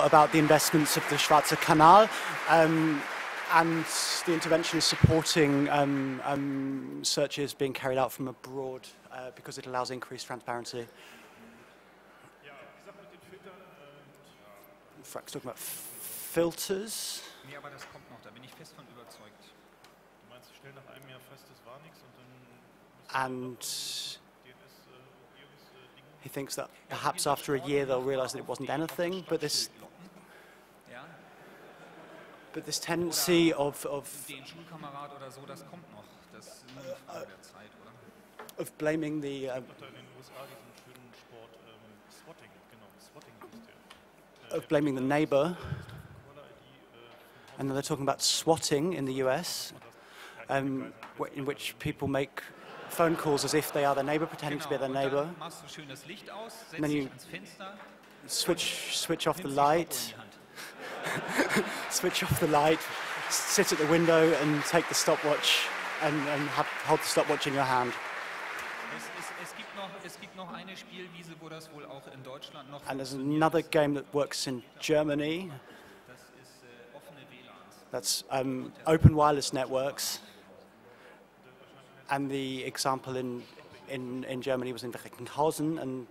about the investments of the Schwarze Kanal, and the intervention is supporting searches being carried out from abroad because it allows increased transparency. Frank's talking about filters. And he thinks that perhaps after a year they'll realize that it wasn't anything, but this tendency of blaming the neighbor, and then they're talking about swatting in the US, in which people make phone calls as if they are their neighbor, pretending to be their neighbor, and then you switch off the light, switch off the light, sit at the window and take the stopwatch and hold the stopwatch in your hand. And there's another game that works in Germany. That's open wireless networks. And the example in Germany was in Recklinghausen, and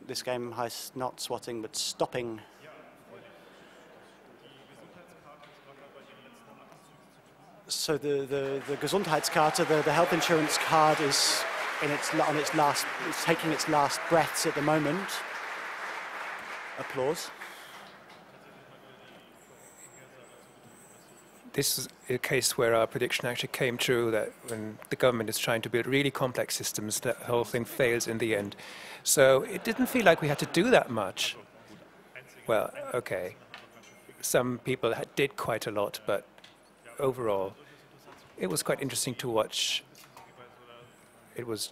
this game has not swatting but stopping. So the Gesundheitskarte, the health insurance card, is it's taking its last breaths at the moment. Applause. This is a case where our prediction actually came true, that when the government is trying to build really complex systems, the whole thing fails in the end. So it didn't feel like we had to do that much. Well, okay, some people did quite a lot, but overall, it was quite interesting to watch. It was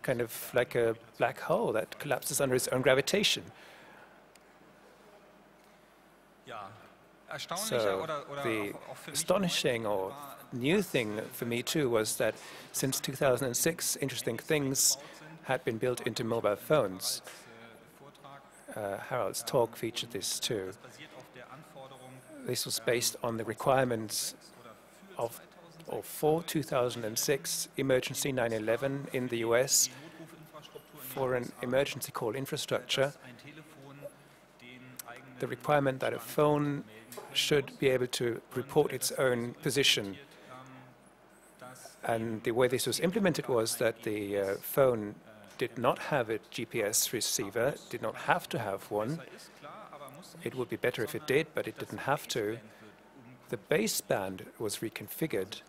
kind of like a black hole that collapses under its own gravitation. So the astonishing or new thing for me too was that since 2006, interesting things had been built into mobile phones. Harald's talk featured this too. This was based on the requirements of for 2006 emergency 9/11 in the US for an emergency call infrastructure. The requirement that a phone should be able to report its own position. And the way this was implemented was that the phone did not have a GPS receiver, did not have to have one. It would be better if it did, but it didn't have to. The baseband was reconfigured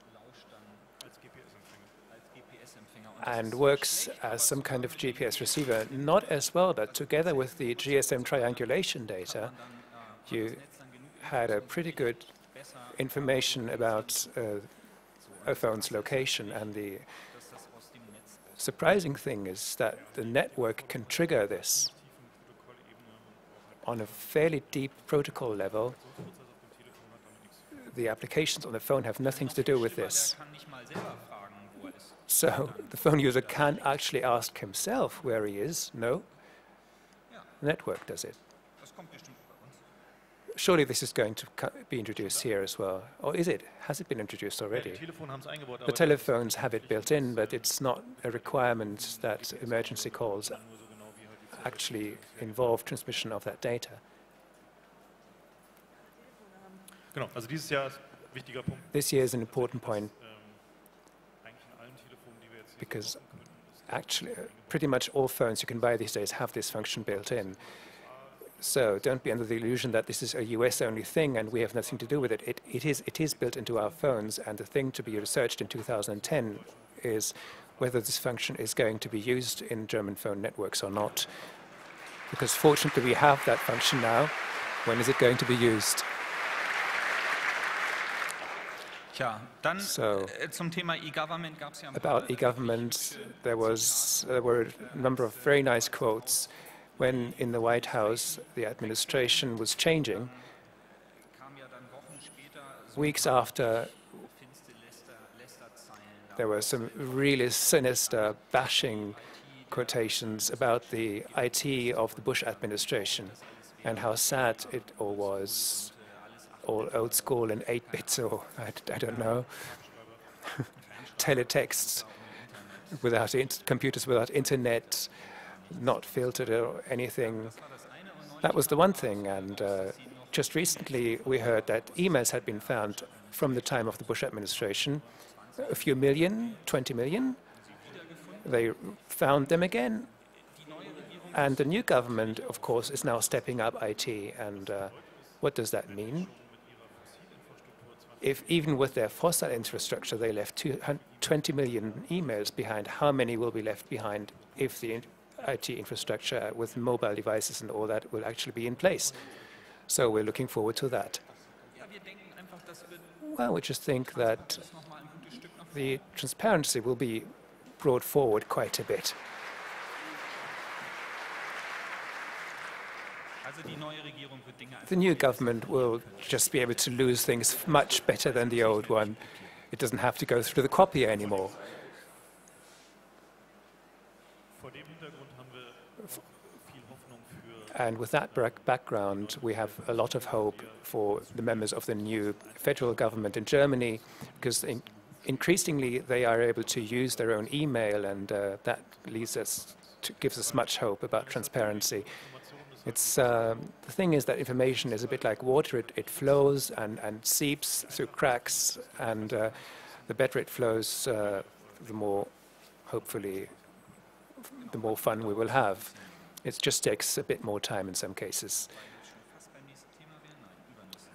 and works as some kind of GPS receiver, not as well, but together with the GSM triangulation data, you had a pretty good information about a phone's location. And the surprising thing is that the network can trigger this on a fairly deep protocol level. The applications on the phone have nothing to do with this. So the phone user can't actually ask himself where he is. No, the network does it. Surely this is going to be introduced here as well. Or is it? Has it been introduced already? The telephones have it built in, but it's not a requirement that emergency calls actually involve transmission of that data. This year is an important point because actually pretty much all phones you can buy these days have this function built in. So don't be under the illusion that this is a US-only thing and we have nothing to do with it. It is built into our phones, and the thing to be researched in 2010 is whether this function is going to be used in German phone networks or not. Because fortunately we have that function now. When is it going to be used? So, about e-government, there were a number of very nice quotes. When in the White House the administration was changing, weeks after, there were some really sinister bashing quotations about the IT of the Bush administration. and how sad it all was, all old school and 8-bits, or I don't know, teletexts without computers without internet, not filtered or anything. That was the one thing, and just recently we heard that emails had been found from the time of the Bush administration, a few million, 20 million. They found them again. And the new government, of course, is now stepping up IT. And what does that mean? If even with their fossil infrastructure they left 20 million emails behind, how many will be left behind if the IT infrastructure with mobile devices and all that will actually be in place? So we're looking forward to that. Well, we just think that the transparency will be brought forward quite a bit. The new government will just be able to lose things much better than the old one. It doesn't have to go through the copier anymore. And with that background, we have a lot of hope for the members of the new federal government in Germany, because increasingly they are able to use their own email, and that gives us much hope about transparency. The thing is that information is a bit like water. It flows and seeps through cracks, and the better it flows, the more, hopefully, the more fun we will have. It just takes a bit more time in some cases.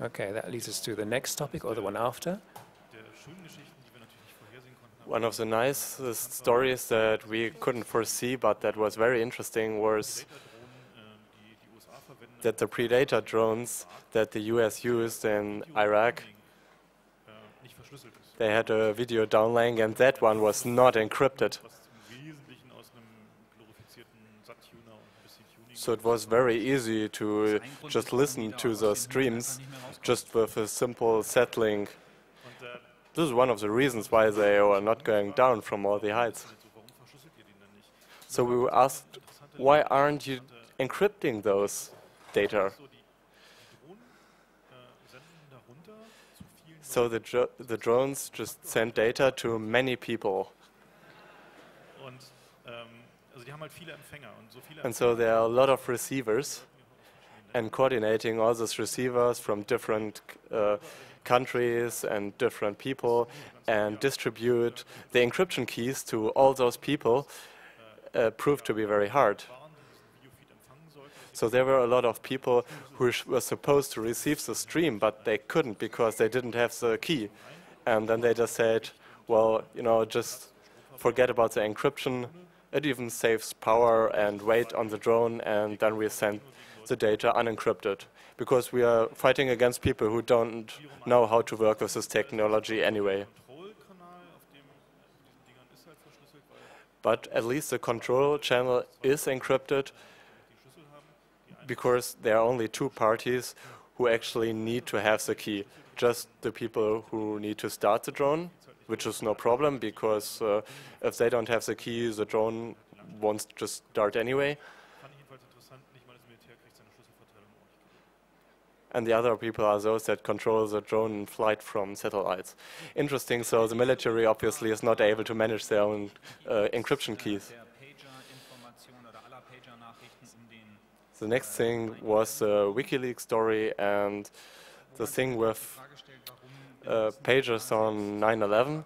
Okay, that leads us to the next topic, or the one after. One of the nicest stories that we couldn't foresee, but that was very interesting, was that the Predator drones that the US used in Iraq, they had a video downlink, and that one was not encrypted. So it was very easy to just listen to the streams just with a simple sat link. This is one of the reasons why they are not going down from all the heights. So we were asked, why aren't you encrypting those data? So the drones just send data to many people. And so there are a lot of receivers, and coordinating all those receivers from different countries and different people and distribute the encryption keys to all those people proved to be very hard. So there were a lot of people who were supposed to receive the stream, but they couldn't because they didn't have the key. And then they just said, well, you know, just forget about the encryption. It even saves power and weight on the drone, and then we send the data unencrypted, because we are fighting against people who don't know how to work with this technology anyway. But at least the control channel is encrypted, because there are only two parties who actually need to have the key. Just the people who need to start the drone, which is no problem, because if they don't have the key, the drone won't just start anyway. And the other people are those that control the drone in flight from satellites. Interesting, so the military obviously is not able to manage their own encryption keys. The next thing was the WikiLeaks story and the thing with pagers on 9/11.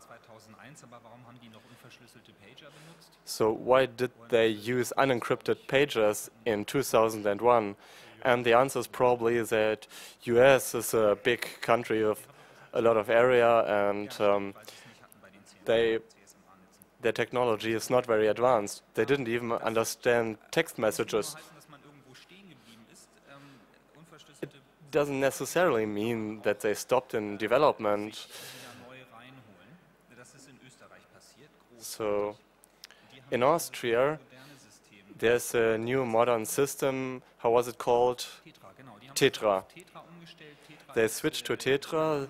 So why did they use unencrypted pagers in 2001? And the answer is probably that US is a big country of a lot of area, and their technology is not very advanced. They didn't even understand text messages. It doesn't necessarily mean that they stopped in development. So in Austria, there's a new modern system. How was it called? Tetra. They switched to Tetra.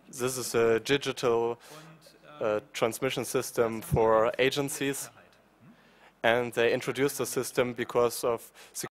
This is a digital transmission system for agencies. And they introduced the system because of security.